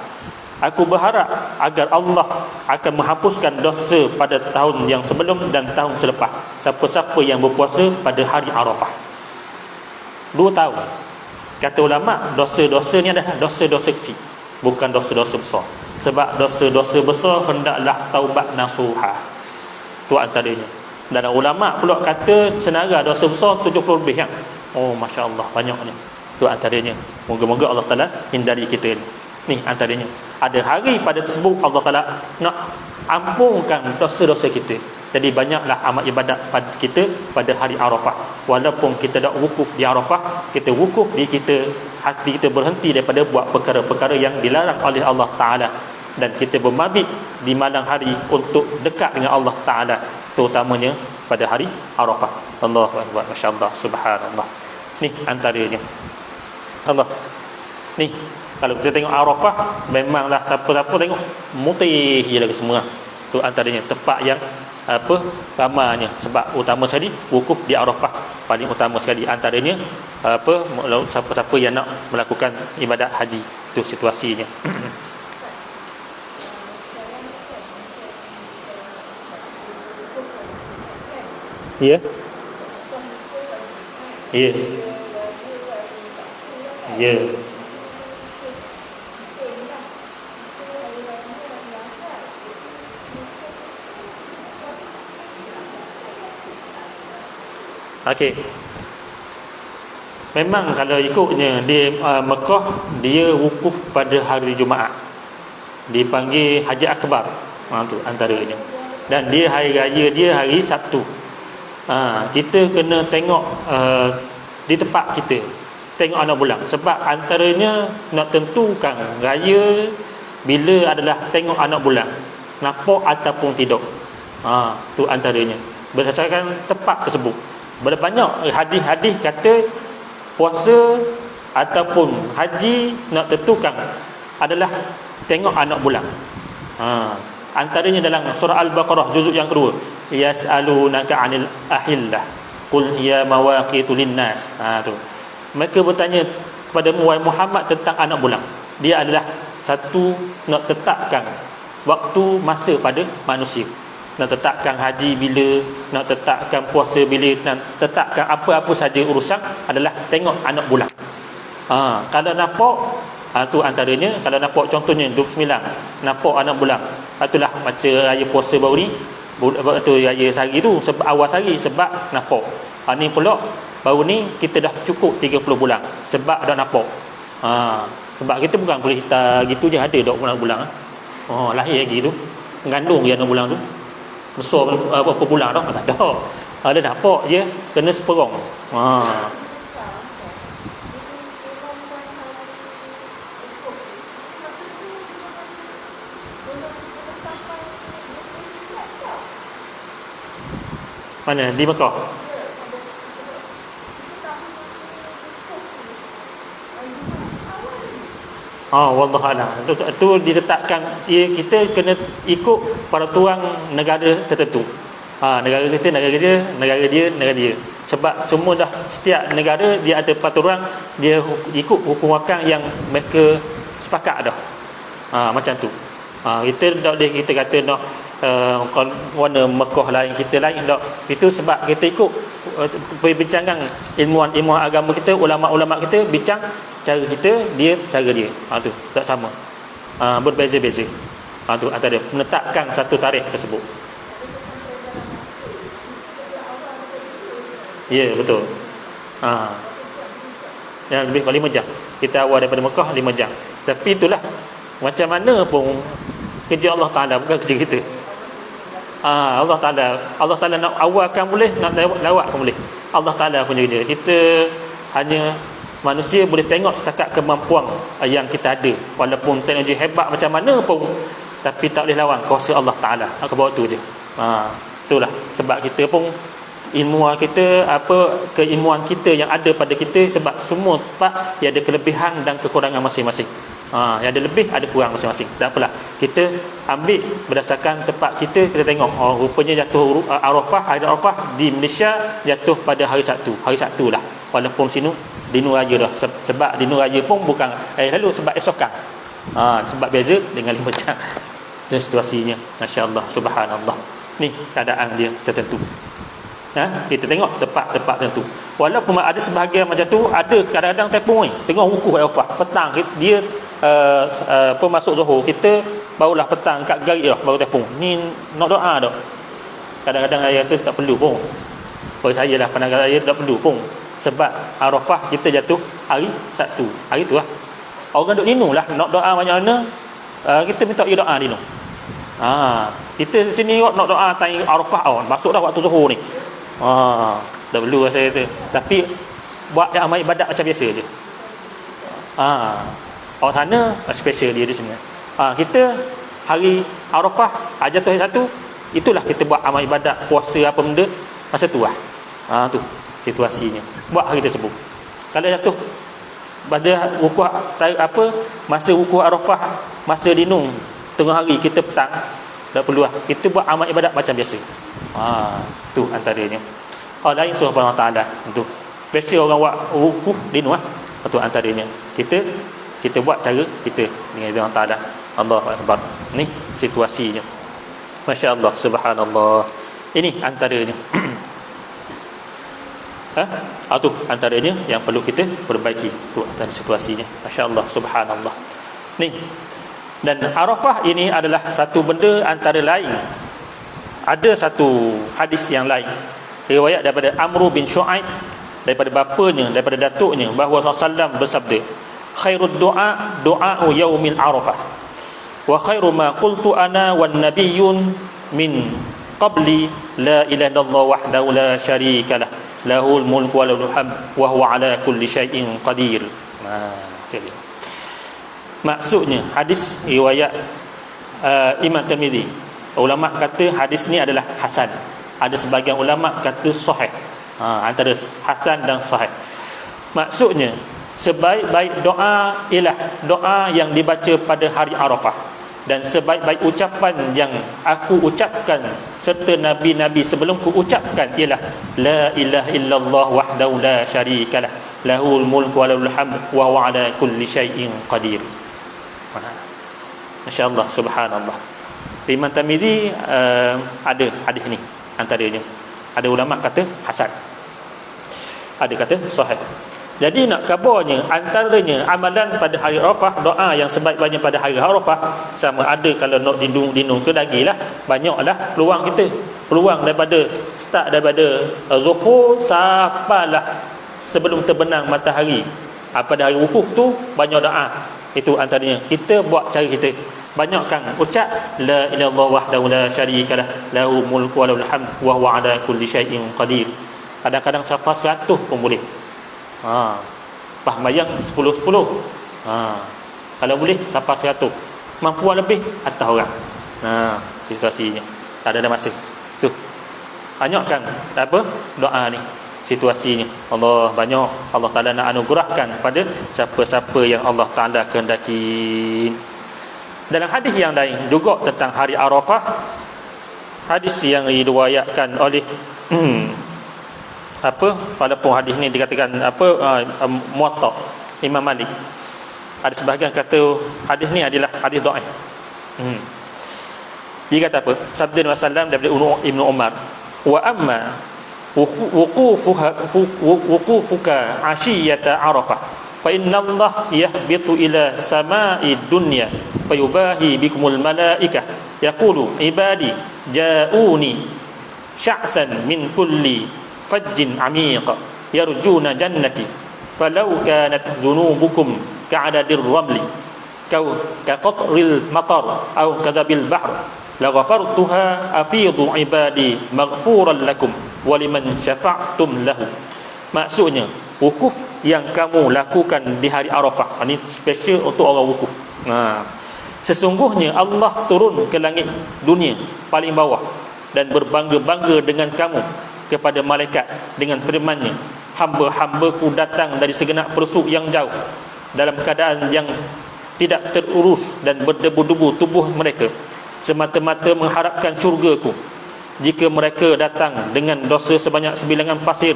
Aku berharap agar Allah akan menghapuskan dosa pada tahun yang sebelum dan tahun selepas siapa-siapa yang berpuasa pada hari Arafah. 2 tahun. Kata ulama, dosa-dosa ni adalah dosa-dosa kecil, bukan dosa-dosa besar. Sebab dosa-dosa besar hendaklah taubat nasuha. Tu antaranya. Dan ulama pula kata senara dosa besar 70 lebih kan. Oh, Masya Allah, banyaknya. Tu antaranya. Moga-moga Allah Ta'ala hindari kita ni. Ni antaranya. Ada hari pada tersebut Allah Ta'ala nak ampunkan dosa-dosa kita. Jadi banyaklah amal ibadat pada kita pada hari Arafah. Walaupun kita tak wukuf di Arafah, kita wukuf di kita, hati kita berhenti daripada buat perkara-perkara yang dilarang oleh Allah Ta'ala. Dan kita bermabit di malam hari untuk dekat dengan Allah Ta'ala, terutamanya pada hari Arafah. Allahu Akbar, Masya Allah, Subhanallah. Ni antaranya. Allah. Ni kalau kita tengok Arafah, memanglah siapa-siapa tengok mutih je lagi semua. Tu antaranya tempat yang ramanya. Sebab utama sekali wukuf di Arafah paling utama sekali. Antaranya siapa-siapa yang nak melakukan ibadat haji. Tu situasinya. Ya. Ya. Ya. Okey. Memang kalau ikutnya di Mekah, dia wukuf pada hari Jumaat. Dipanggil Haji Akbar. Tu antaranya. Dan dia hari raya dia hari Sabtu. Kita kena tengok di tempat kita, tengok anak bulan. Sebab antaranya nak tentukan raya bila adalah tengok anak bulan, nampak ataupun tidak. Tu antaranya berdasarkan tempat tersebut. Banyak hadis-hadis kata puasa ataupun haji nak tentukan adalah tengok anak bulan. Antaranya dalam surah Al-Baqarah juzuk yang kedua, yas'alunaka 'anil ahillah qul hiya mawaqitu linnas. Tu mereka bertanya kepada Muhammad tentang anak bulan. Dia adalah satu nak tetapkan waktu masa pada manusia. Nak tetapkan haji bila, nak tetapkan puasa bila, nak tetapkan apa-apa saja urusan adalah tengok anak bulan. Kalau nampak, tu antaranya. Kalau nampak contohnya 29 nampak anak bulan, itulah macam raya puasa baru ni, tu raya sehari tu sebab awal sehari sebab nampak. Ni pula baru ni kita dah cukup 30 bulan sebab dah nampak. Sebab kita bukan boleh kita gitu je ada dok bulan. Lahir lagi tu mengandung dia anak bulan tu besar berapa bulan dah tak ada. Ada nampak je kena seperong. Mana? Di Mekah? Wallahu a'lam. Itu diletakkan, kita kena ikut peraturan negara tertentu. Negara kita, negara dia. Sebab semua dah, setiap negara dia ada peraturan, dia ikut hukum wakang yang mereka sepakat dah. Macam tu. Kita tak boleh kita kata nak warna Mekah lain, kita lain tak. Itu sebab kita ikut perbincangan ilmuwan agama kita, ulama-ulama kita bincang cara kita, dia cara dia. Tu tak sama. Berbeza-beza. Tu antara menetapkan satu tarikh tersebut. Ya, betul. Yang lebih kurang 5 jam. Kita awal daripada Mekah 5 jam. Tapi itulah, macam mana pun kerja Allah Ta'ala, bukan kerja kita. Allah Ta'ala nak awalkan boleh, nak lawatkan boleh. Allah Ta'ala punya kerja. Kita hanya manusia boleh tengok setakat kemampuan yang kita ada. Walaupun teknologi hebat macam mana pun, tapi tak boleh lawan kuasa Allah Ta'ala. Ke bawah tu je. Itulah sebab kita pun ilmuwan kita, keilmuan kita yang ada pada kita, sebab semua tempat dia ada kelebihan dan kekurangan masing-masing. Yang ada lebih, ada kurang masing-masing. Tak apalah, kita ambil berdasarkan tempat kita tengok, rupanya jatuh Arafah, hari Arafah di Malaysia jatuh pada hari Sabtu. Hari Sabtu lah, walaupun sini Dinu Raya dah. Sebab Dinu Raya pun bukan lalu, sebab esokan. Sebab beza dengan 5 jam. Itu situasinya. Masya-Allah, subhanallah. Ni keadaan dia tertentu. Kita tengok tempat-tempat tertentu. Walaupun ada sebahagian macam tu, ada kadang-kadang tepung tengok wukuf Arafah petang, dia masuk Zuhur, kita barulah petang kat garik dah baru tepung. Ni nak doa dah. Kadang-kadang raya tu tak perlu pun. Bagi saya lah, pandangan raya tak perlu pun. Sebab Arafah kita jatuh hari Sabtu. Hari tu lah. Orang duk linu lah, nak doa macam mana, kita minta dia doa linu. Kita sini nak doa time Arafah, masuk dah waktu Zuhur ni. Tak perlu saya tu. Tapi buat amal ibadat macam biasa je. Orang sana special dia di sini. Kita hari Arafah jatuh hari Sabtu, itulah kita buat amal ibadat, puasa apa benda masa tu lah. Tu situasinya. Buat hari tersebut. Kalau jatuh pada wukuf masa wukuf Arafah, masa dinung tengah hari, kita petang, tak perlu lah. Kita buat amal ibadat macam biasa. Tu antaranya. Lain surah Allah Ta'ala. Itu special orang buat wukuf dinung lah. Itu antaranya. Kita buat cara kita dengan Allah Ta'ala. Allahu Akbar. Ni situasinya. Masya Allah, subhanallah. Ini antaranya. Tu antaranya yang perlu kita perbaiki. Tu antara situasinya. Masya Allah, subhanallah. Ni. Dan Arafah ini adalah satu benda antara lain. Ada satu hadis yang lain, riwayat daripada Amr bin Shu'aib, daripada bapanya, daripada datuknya, bahawa Rasulullah bersabda, khairud du'a du'a'u yaumil Arafah, wa khairu ma qultu ana wan nabiyyun min qabli la ilaha illallah wahdahu la syarika lah, lahul mulku wa lahul hamd wa huwa ala kulli syai'in qadir. Jadi maksudnya hadis riwayat Imam Tirmizi. Ulama kata hadis ni adalah hasan. Ada sebahagian ulama kata sahih. Antara hasan dan sahih. Maksudnya sebaik-baik doa ialah doa yang dibaca pada hari Arafah, dan sebaik-baik ucapan yang aku ucapkan serta nabi-nabi sebelumku ucapkan ialah la ilaha illallah wahdahu la syarikalah, lahul mulku wa lahul hamd wa huwa ala kulli syai'in qadir. Masya-Allah, subhanallah. Imam Tirmizi ada hadis ni antaranya. Ada ulama kata hasan, ada kata sahih. Jadi nak kabarnya, antaranya amalan pada hari Arafah, doa yang sebaik-baiknya pada hari Arafah, sama ada kalau nak dinung ke lagilah, banyaklah peluang kita. Peluang daripada start daripada Zuhur sampailah sebelum terbenam matahari. Pada hari wukuf tu banyak doa. Itu antaranya. Kita buat cara kita. Banyakkan ucap la ilaha illallah wahdahu la syarikalah, lahu mulku wa lahul hamd wa huwa ala kulli syai'in qadir. Kadang-kadang sampai 100 pun boleh. Bayang 10-10. Kalau boleh sampai 100. Mampu lebih atas orang. Situasinya. Tak ada masa. Tu. Banyakkan doa ni. Situasinya. Allah banyak. Allah Ta'ala nak anugerahkan pada siapa-siapa yang Allah Ta'ala kehendaki. Dalam hadis yang lain juga tentang hari Arafah, hadis yang diriwayatkan oleh walaupun hadis ni dikatakan Muwatta Imam Malik, ada sebahagian kata hadis ni adalah hadis dhaif. Dia kata apa? Sabda Nabi sallallahu daripada Ibnu Umar, wa amma wuqufuka ashiyata Arafah fa inna Allah yahbitu ila sama'i dunya fayubahi bikumul malaikah yaqulu ibadi ja'uni sya'san min kulli fajjin 'amiq yarjuna jannati falau kanat dhunubukum ka'adadir ramli kau kaqatril matar au kadzabil bahr la ghafartuha afidu ibadi maghfuran lakum wa liman syafa'tum lahu. Maksudnya wukuf yang kamu lakukan di hari Arafah, ini special untuk orang wukuf. Sesungguhnya Allah turun ke langit dunia paling bawah dan berbangga-bangga dengan kamu kepada malaikat dengan firman-Nya, hamba-hambaku datang dari segenap persuk yang jauh dalam keadaan yang tidak terurus dan berdebu-debu tubuh mereka, semata-mata mengharapkan syurgaku. Jika mereka datang dengan dosa sebanyak sebilangan pasir,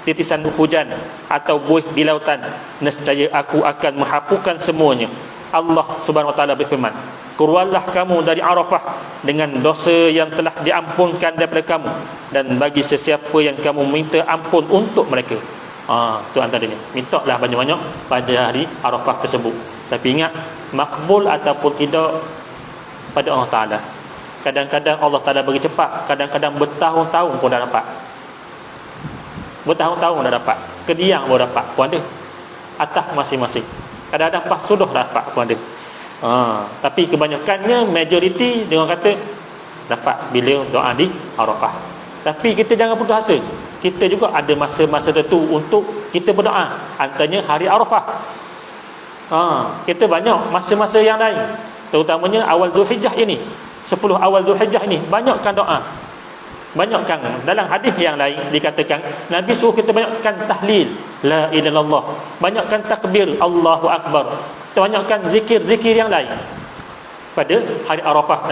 titisan hujan atau buih di lautan, nescaya aku akan menghapuskan semuanya. Allah Subhanahu wa taala berfirman, keluarlah kamu dari Arafah dengan dosa yang telah diampunkan daripada kamu, dan bagi sesiapa yang kamu minta ampun untuk mereka. Itu antaranya. Mintalah banyak-banyak pada hari Arafah tersebut. Tapi ingat, makbul ataupun tidak pada Allah Ta'ala. Kadang-kadang Allah Ta'ala bagi cepat, kadang-kadang bertahun-tahun pun dah dapat. Bertahun-tahun dah dapat. Kediang baru dapat pun ada. Atas masing-masing. Kadang-kadang pas sudah dapat pun ada. Tapi kebanyakannya, majoriti dia orang kata dapat bila doa di Arafah. Tapi kita jangan putus asa. Kita juga ada masa-masa tertentu untuk kita berdoa. Antaranya hari Arafah. Kita banyak masa-masa yang lain, terutamanya awal Zulhijjah ini, 10 awal Zulhijjah ini, banyakkan doa. Banyakkan. Dalam hadis yang lain dikatakan Nabi suruh kita banyakkan tahlil la ilaha illallah, banyakkan takbir Allahu akbar, banyakkan zikir-zikir yang lain pada hari Arafah.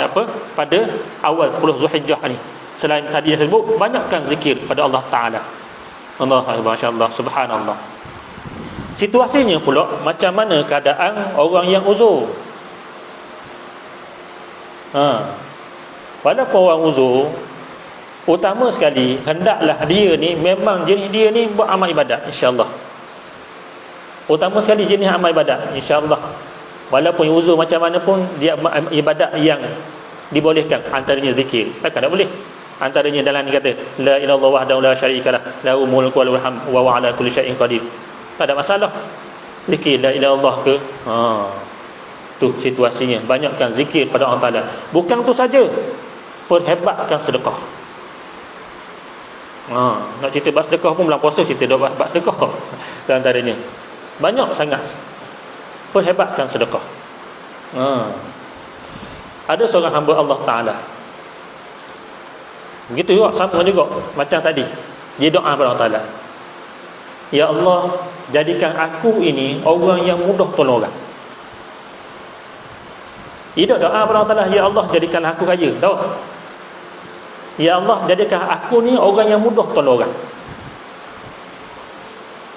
Pada awal 10 Zulhijjah ini. Selain tadi yang saya sebut, banyakkan zikir pada Allah Ta'ala. Allah, masya-Allah, subhanallah. Situasinya pula macam mana keadaan orang yang uzur. Walaupun orang uzur, utama sekali hendaklah dia ni, memang jenis dia ni beramal ibadat, insya-Allah. Utama sekali jenis amal ibadat, insya-Allah. Walaupun uzur macam mana pun, dia ibadat yang dibolehkan, antaranya zikir. Takkan tak boleh? Antaranya dalam ni kata la ilaha illallah wahdahu la syarikalah lahu mulku wa lahul hamd wa huwa ala kulli syai'in qadir. Tak ada masalah. Zikir la ilaha illallah ke? Tu situasinya. Banyakkan zikir pada Allah Ta'ala. Bukan tu saja, perhebatkan sedekah. Nak cerita bab sedekah pun bulan puasa, cerita bab sedekah. Dan antaranya banyak sangat. Perhebatkan sedekah. Ada seorang hamba Allah Ta'ala, begitu juga, sama juga macam tadi, dia doa kepada Allah Ta'ala, ya Allah, jadikan aku ini orang yang mudah tolong orang. Dia doa kepada Allah Ta'ala, ya Allah, jadikan aku kaya. Tak? Ya Allah, jadikan aku ni orang yang mudah tolong orang.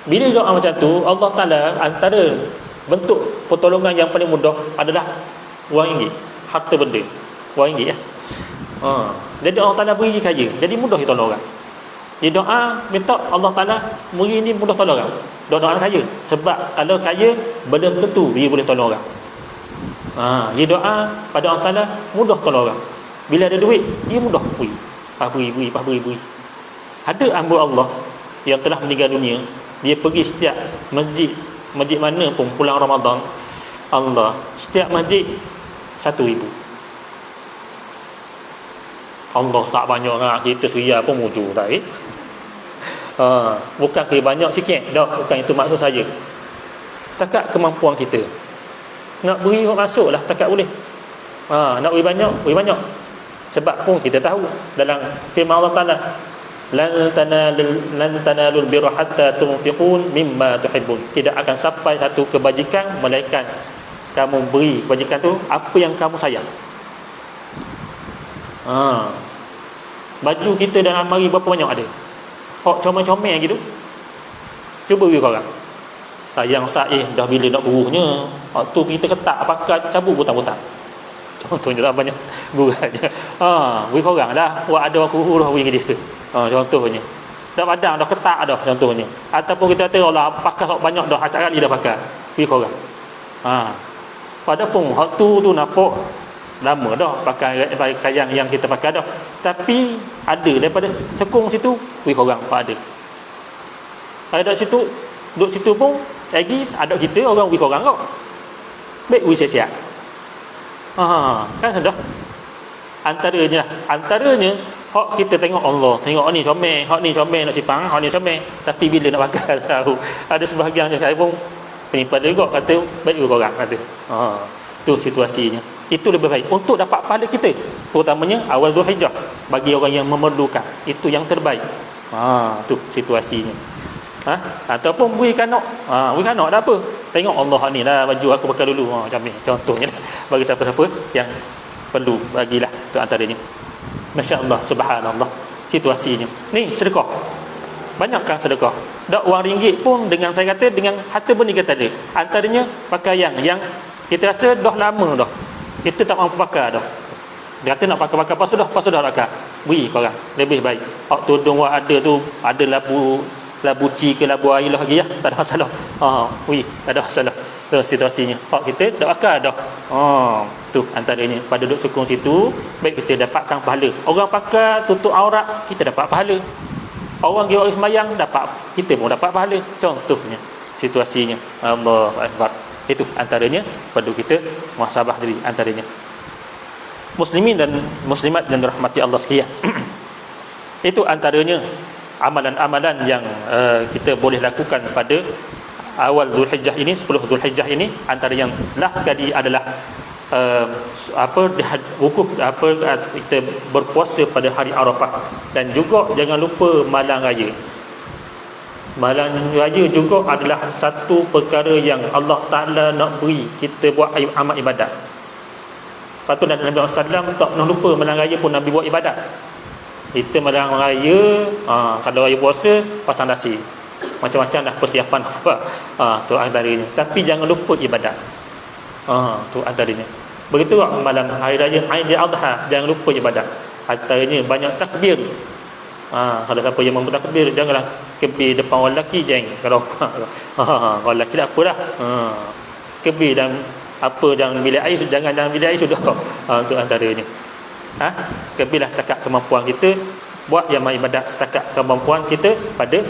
Bila doa macam tu, Allah Ta'ala, antara bentuk pertolongan yang paling mudah adalah wang ringgit, harta benda, wang ringgit. Jadi Allah Ta'ala beri kaya, jadi mudah tolong orang. Dia doa minta Allah Ta'ala beri ni mudah tolong orang. Doa kaya, sebab kalau kaya belum tentu dia boleh tolong orang. Dia doa pada Allah Ta'ala mudah tolong orang. Bila ada duit, dia mudah beri. Beri. Ada hamba Allah yang telah meninggal dunia, dia pergi setiap masjid mana pun pulang Ramadan, Allah, setiap masjid 1,000. Allah tak banyak lah, kita seria pun mujur tak bukan kira banyak sikit, tak, bukan itu maksud saya. Setakat kemampuan kita. Nak beri orang masuk lah, setakat boleh. Nak beri banyak. Sebab pun kita tahu dalam firman Allah Ta'ala, lan tanalul birra hatta tunfiqun mimma tuhibbun. Tidak akan sampai satu kebajikan melainkan kamu beri kebajikan tu apa yang kamu sayang. Baju kita dalam almari berapa banyak ada? Comel-comel gitu. Cuba beri korang. Sayang Ustaz, dah bila nak kuruhnya. Tu kita ketak pakai cabut butang-butang. Contohnya tak banyak gurau je. We korang dah buat ada aku urus we dia. Contohnya. Dah padang dah ketak dah contohnya. Ataupun kita kata Allah pakai banyak dah acak kali dah pakai. We korang. Padahal hak tu nampak lama dah pakai kayang yang kita pakai dah. Tapi ada daripada sekung situ we korang pak ada. Ada situ duduk situ pun lagi ada kita orang we korang kau. Baik we siap-siap. Kan dah. Antaranya hak kita tengok Allah, tengok ni comel nak sipang, hak ni comel, tapi bila nak pakai tahu. Ada sebahagian saya pun penyimpan juga kata baik juga orang kata. Tu situasinya. Itu lebih baik untuk dapat pahala kita, terutamanya awal Zulhijjah bagi orang yang memerlukan. Itu yang terbaik. Tu situasinya. Ataupun bui kanok. Bui kanok dah apa? Tengok Allah ni lah baju aku pakai dulu. Macam ni contohnya bagi siapa-siapa yang perlu bagilah tu antaranya. Masya-Allah, subhanallah situasinya. Ni sedekah. Banyakkan sedekah. Dak wang ringgit pun dengan saya kata dengan harta benda kita ada. Antaranya pakaian yang kita rasa dah lama dah. Kita tak mampu pakai dah. Dia kata nak pakai pas sudah pakai. Beri korang lebih baik. Hak tudung wak ada tu ada labu ci ke labu air lah lagi ya. Tak ada masalah. Tak ada masalah. Tu situasinya. Hak kita dah pakai dah. Tu antaranya pada duduk sukung situ baik kita dapatkan pahala. Orang pakai tutup aurat kita dapat pahala. Orang pergi sembahyang dapat, kita pun dapat pahala. Contohnya situasinya. Allahu akbar. Itu antaranya perlu kita muhasabah diri antaranya. Muslimin dan muslimat yang dirahmati Allah sekalian. Itu antaranya amalan-amalan yang kita boleh lakukan pada awal Zulhijjah ini, 10 Zulhijjah ini. Antara yang last sekali adalah wukuf kita berpuasa pada hari Arafah, dan juga jangan lupa malam raya. Malam raya juga adalah satu perkara yang Allah Ta'ala nak beri kita buat amal ibadat. Lepas tu Nabi SAW tak pernah lupa malam raya pun Nabi buat ibadat. Kita malam raya kalau raya puasa pasang nasi, macam-macam dah persiapan buat. Tu antaranya. Tapi jangan lupa ibadat. Tu antaranya. Begitu juga malam hari raya Aidil Adha, jangan lupa ibadat. Antaranya banyak takbir. Kalau siapa yang mampu takbir, janganlah kebir depan orang lelaki jeng. Kalau orang lelaki tak apa dah. Kebir dan apa dalam bilik air, jangan dalam bilik air sudah. Itu antaranya. Kebirlah setakat kemampuan kita, buat yang ibadat setakat kemampuan kita pada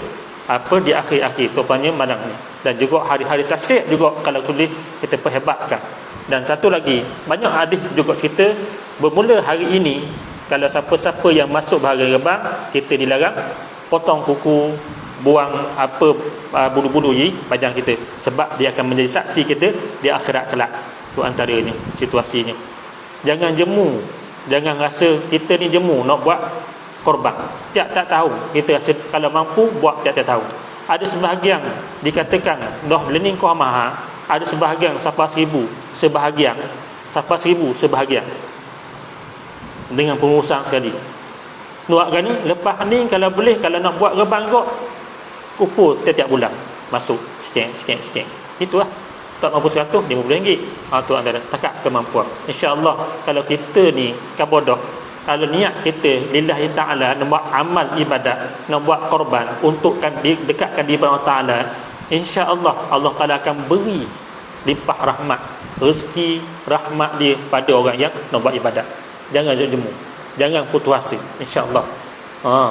di akhir-akhir terutamanya malam ni. Dan juga hari-hari tasyrik juga kalau boleh kita perhebatkan. Dan satu lagi, banyak hadis juga cerita bermula hari ini kalau siapa-siapa yang masuk bahagian gerbang, kita dilarang potong kuku, buang bulu-bulu di badan kita, sebab dia akan menjadi saksi kita di akhirat kelak. Itu antaranya situasinya. Jangan jemu, jangan rasa kita ni jemu nak buat korban. Tak tahu. Kita rasa kalau mampu buat tak tahu. Ada sebahagian dikatakan dah learning kau mahal, ada sebahagian sampai 1000 sebahagian, sampai 1000 sebahagian dengan pengurusan sekali. Nuakkan ni lepas ni kalau boleh, kalau nak buat gerbang kau kupur tiap-tiap bulan masuk sikit. Itulah. Tak mampu 100, RM50. Tu antara setakat kemampuan. InsyaAllah kalau kita ni kabodah, kalau niat kita lillahi ta'ala nak buat amal ibadat, nak buat korban untukkan dekatkan diri kepada Allah Ta'ala, InsyaAllah Allah Ta'ala akan beri limpah rahmat, rezeki rahmat dia pada orang yang nak buat ibadat. Jangan jemu, jangan putus asa, insya-Allah.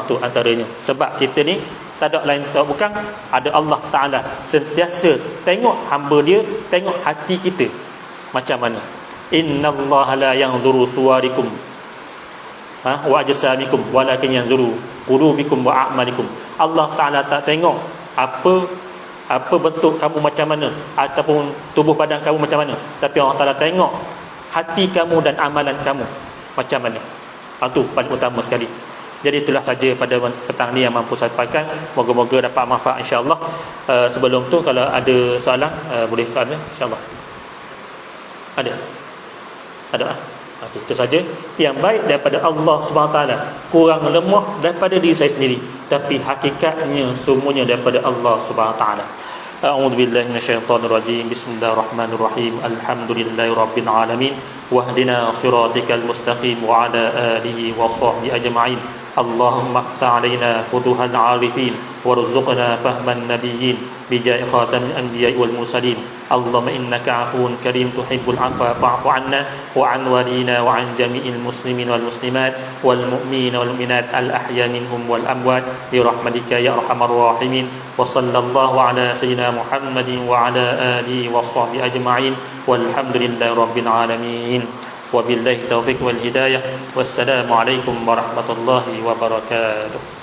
Tu antaranya. Sebab kita ni tak ada lain tak bukan ada Allah Ta'ala sentiasa tengok hamba dia, tengok hati kita macam mana. Innallaha la yanzuru suwarikum wa ajsamikum walakin yanzuru qulubikum wa a'malikum. Allah Ta'ala tak tengok apa bentuk kamu macam mana ataupun tubuh badan kamu macam mana, tapi Allah Ta'ala tengok hati kamu dan amalan kamu macam mana. Itu paling utama sekali. Jadi itulah saja pada petang ni yang mampu saya sampaikan. Moga-moga dapat manfaat insya-Allah. Sebelum tu kalau ada soalan, boleh soalan insya-Allah. Ada okey, itu saja. Yang baik daripada Allah SWT, kurang lemah daripada diri saya sendiri, tapi hakikatnya semuanya daripada Allah SWT. أعوذ بالله من الشيطان الرجيم بسم الله الرحمن الرحيم الحمد لله رب العالمين واهدنا صراطك المستقيم وعلى آله وصحبه أجمعين اللهم افتح علينا فتوح العارفين وارزقنا فهم النبيين بجاه خاتم الأنبياء والمرسلين اللهم إنك عفو كريم تحب العفو فاعف عنا وعن والينا وعن جميع المسلمين والمسلمات والمؤمنين والمؤمنات الأحياء منهم والأموات برحمتك يا أرحم الراحمين وصلى الله على سيدنا محمد وعلى آله وصحبه أجمعين والحمد لله رب العالمين وبالله التوفيق والهداية والسلام عليكم ورحمة الله وبركاته